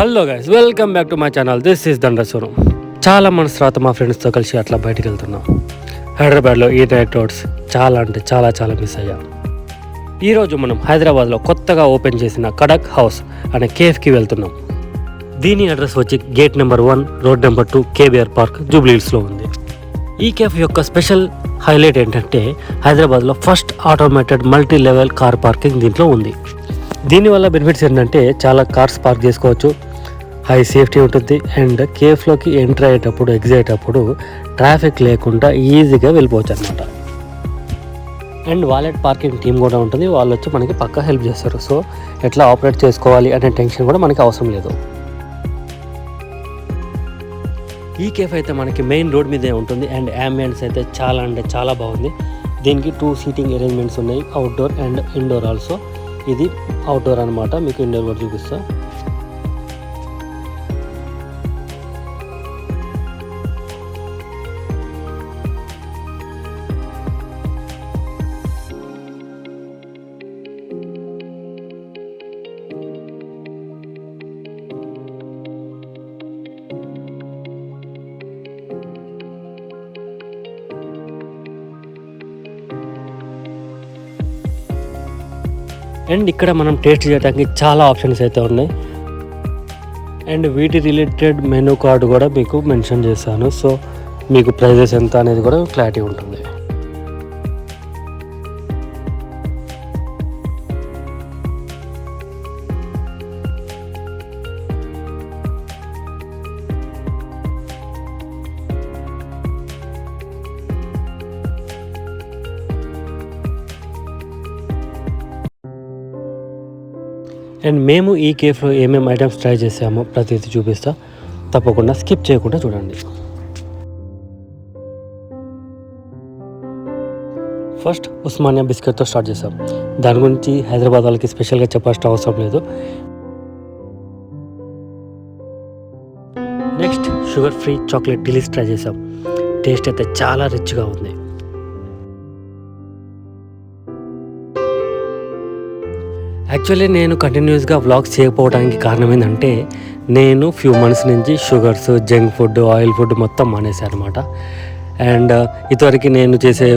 Hello guys, welcome back to my channel. This is దండస్వరం. చాలా months తర్వాత మా ఫ్రెండ్స్తో కలిసి అట్లా బయటికి వెళ్తున్నాం. హైదరాబాద్లో ఈ నైట్ రోడ్స్ చాలా అంటే చాలా మిస్ అయ్యా. ఈరోజు మనం హైదరాబాద్లో కొత్తగా ఓపెన్ చేసిన కడక్ హౌస్ అనే కేఫ్కి వెళ్తున్నాం. దీని అడ్రస్ వచ్చి gate number 1, road number 2, KBR park, జూబ్లీహిల్స్లో ఉంది. ఈ కేఫ్ యొక్క స్పెషల్ హైలైట్ ఏంటంటే హైదరాబాద్లో first automated multi level car parking దీంట్లో ఉంది. దీనివల్ల బెనిఫిట్స్ ఏంటంటే చాలా కార్స్ పార్క్ చేసుకోవచ్చు, హై సేఫ్టీ ఉంటుంది, అండ్ కేఫ్లోకి ఎంటర్ అయ్యేటప్పుడు ఎగ్జిట్ అయ్యేటప్పుడు ట్రాఫిక్ లేకుండా ఈజీగా వెళ్ళిపోవచ్చు అనమాట. అండ్ వాలెట్ పార్కింగ్ టీమ్ కూడా ఉంటుంది, వాళ్ళు వచ్చి మనకి పక్కా హెల్ప్ చేస్తారు. సో ఎట్లా ఆపరేట్ చేసుకోవాలి అనే టెన్షన్ కూడా మనకి అవసరం లేదు. ఈ కేఫ్ అయితే మనకి మెయిన్ రోడ్ మీదే ఉంటుంది అండ్ యాంబియన్స్ అయితే చాలా అంటే చాలా బాగుంది. దీనికి 2 సీటింగ్ అరేంజ్మెంట్స్ ఉన్నాయి, అవుట్డోర్ అండ్ ఇండోర్ ఆల్సో. ఇది అవుట్డోర్ అనమాట, మీకు ఇండోర్ కూడా చూపిస్తా. అండ్ ఇక్కడ మనం టేస్ట్ చేయడానికి చాలా ఆప్షన్స్ అయితే ఉన్నాయి అండ్ వీటి రిలేటెడ్ మెనూ కార్డు కూడా మీకు మెన్షన్ చేశాను. సో మీకు ప్రైజెస్ ఎంత అనేది కూడా క్లారిటీ ఉంటుంది. అండ్ మేము ఈ కేఫ్లో ఏమేమి ఐటమ్స్ ట్రై చేసామో ప్రతిదీ చూపిస్తా, తప్పకుండా స్కిప్ చేయకుండా చూడండి. ఫస్ట్ ఉస్మానియా బిస్కెట్తో స్టార్ట్ చేసాం. దాని గురించి హైదరాబాద్ వాళ్ళకి స్పెషల్గా చెప్పాల్సిన అవసరం లేదు. నెక్స్ట్ షుగర్ ఫ్రీ చాక్లెట్ డిలీస్ ట్రై చేసాం. టేస్ట్ అయితే చాలా రిచ్గా ఉంది. యాక్చువల్లీ నేను కంటిన్యూస్గా వ్లాగ్స్ చేయకపోవడానికి కారణం ఏంటంటే నేను ఫ్యూ మంత్స్ నుంచి sugars, junk food, oil food మొత్తం మానేసాను అనమాట. అండ్ ఇంతవరకు నేను చేసే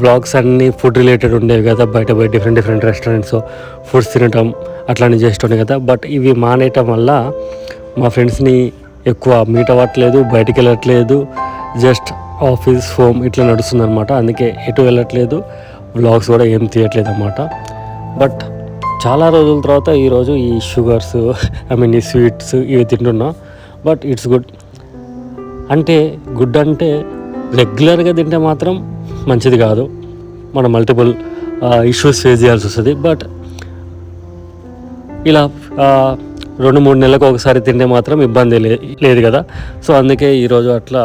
వ్లాగ్స్ అన్నీ ఫుడ్ రిలేటెడ్ ఉండేవి కదా, బయట డిఫరెంట్ రెస్టారెంట్స్ ఫుడ్స్ తినటం అట్లానే చేస్తుండే కదా. బట్ ఇవి మానేయటం వల్ల మా ఫ్రెండ్స్ని ఎక్కువ మీట్ అవ్వట్లేదు, బయటికి వెళ్ళట్లేదు, జస్ట్ ఆఫీస్, హోమ్ ఇట్లా నడుస్తుంది అనమాట. అందుకే ఎటు వెళ్ళట్లేదు, వ్లాగ్స్ కూడా ఏం తీయట్లేదు అన్నమాట. బట్ చాలా రోజుల తర్వాత ఈరోజు ఈ షుగర్స్, ఈ స్వీట్స్ ఇవి తింటున్నా. But it's good. అంటే గుడ్ అంటే రెగ్యులర్గా తింటే మాత్రం మంచిది కాదు, మనం మల్టిపుల్ ఇష్యూస్ ఫేస్ చేయాల్సి వస్తుంది. బట్ ఇలా 2-3 నెలలకు ఒకసారి తింటే మాత్రం ఇబ్బంది లేదు కదా. సో అందుకే ఈరోజు అట్లా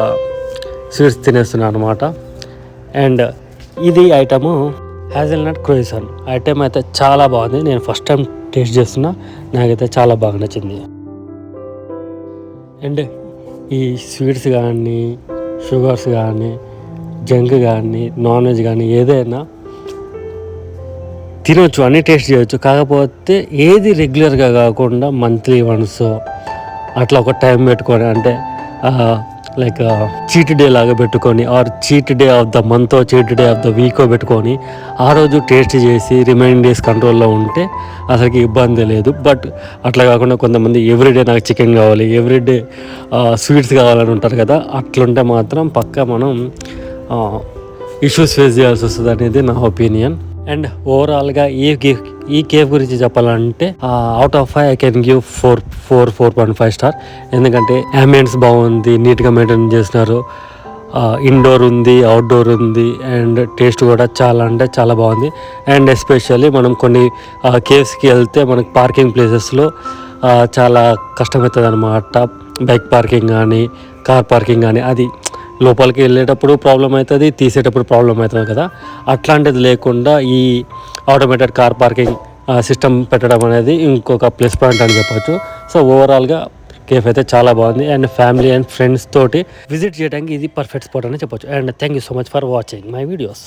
స్వీట్స్ తినేస్తున్నాను అనమాట. అండ్ ఇది ఐటము హ్యాజల్నట్ క్రోయిసాన్ ఐటెం అయితే చాలా బాగుంది. నేను ఫస్ట్ టైం టేస్ట్ చేస్తున్నా, నాకైతే చాలా బాగా నచ్చింది. అండ్ ఈ స్వీట్స్ కానీ, షుగర్స్ కానీ, జంక్ కానీ, నాన్ వెజ్ కానీ ఏదైనా తినొచ్చు, అన్నీ టేస్ట్ చేయొచ్చు. కాకపోతే ఏది రెగ్యులర్గా కాకుండా మంత్లీ వన్స్ అట్లా ఒక టైం పెట్టుకొని, అంటే లైక్ చీట్ డే లాగా పెట్టుకొని, or cheat day of the month, cheat day of the వీకో పెట్టుకొని ఆ రోజు టేస్ట్ చేసి రిమైనింగ్ డేస్ కంట్రోల్లో ఉంటే అసలుకి ఇబ్బంది లేదు. బట్ అట్లా కాకుండా కొంతమంది ఎవ్రీడే నాకు చికెన్ కావాలి, ఎవ్రీడే స్వీట్స్ కావాలని ఉంటారు కదా, అట్లుంటే మాత్రం పక్కా మనం ఇష్యూస్ ఫేస్ చేయాల్సి వస్తుంది అనేది నా ఒపీనియన్. అండ్ ఓవరాల్గా ఈ కేఫ్ గురించి చెప్పాలంటే out of 5 I can give 4.5 star. ఎందుకంటే అంబియన్స్ బాగుంది, నీట్గా మెయింటైన్ చేస్తున్నారు, ఇండోర్ ఉంది, అవుట్డోర్ ఉంది, అండ్ టేస్ట్ కూడా చాలా అంటే చాలా బాగుంది. అండ్ ఎస్పెషల్లీ మనం కొన్ని కేఫ్స్కి వెళ్తే మనకి పార్కింగ్ ప్లేసెస్లో చాలా కష్టమవుతుంది అనమాట. బైక్ పార్కింగ్ కానీ, కార్ పార్కింగ్ కానీ, అది లోపలికి వెళ్ళేటప్పుడు ప్రాబ్లం అవుతుంది, తీసేటప్పుడు ప్రాబ్లం అవుతుంది కదా. అట్లాంటిది లేకుండా ఈ ఆటోమేటెడ్ కార్ పార్కింగ్ సిస్టమ్ పెట్టడం అనేది ఇంకొక ప్లస్ పాయింట్ అని చెప్పొచ్చు. సో ఓవరాల్గా కేఫ్ అయితే చాలా బాగుంది అండ్ ఫ్యామిలీ అండ్ ఫ్రెండ్స్ తోటి విజిట్ చేయడానికి ఇది పర్ఫెక్ట్ స్పాట్ అని చెప్పొచ్చు. And thank you so much for watching my videos.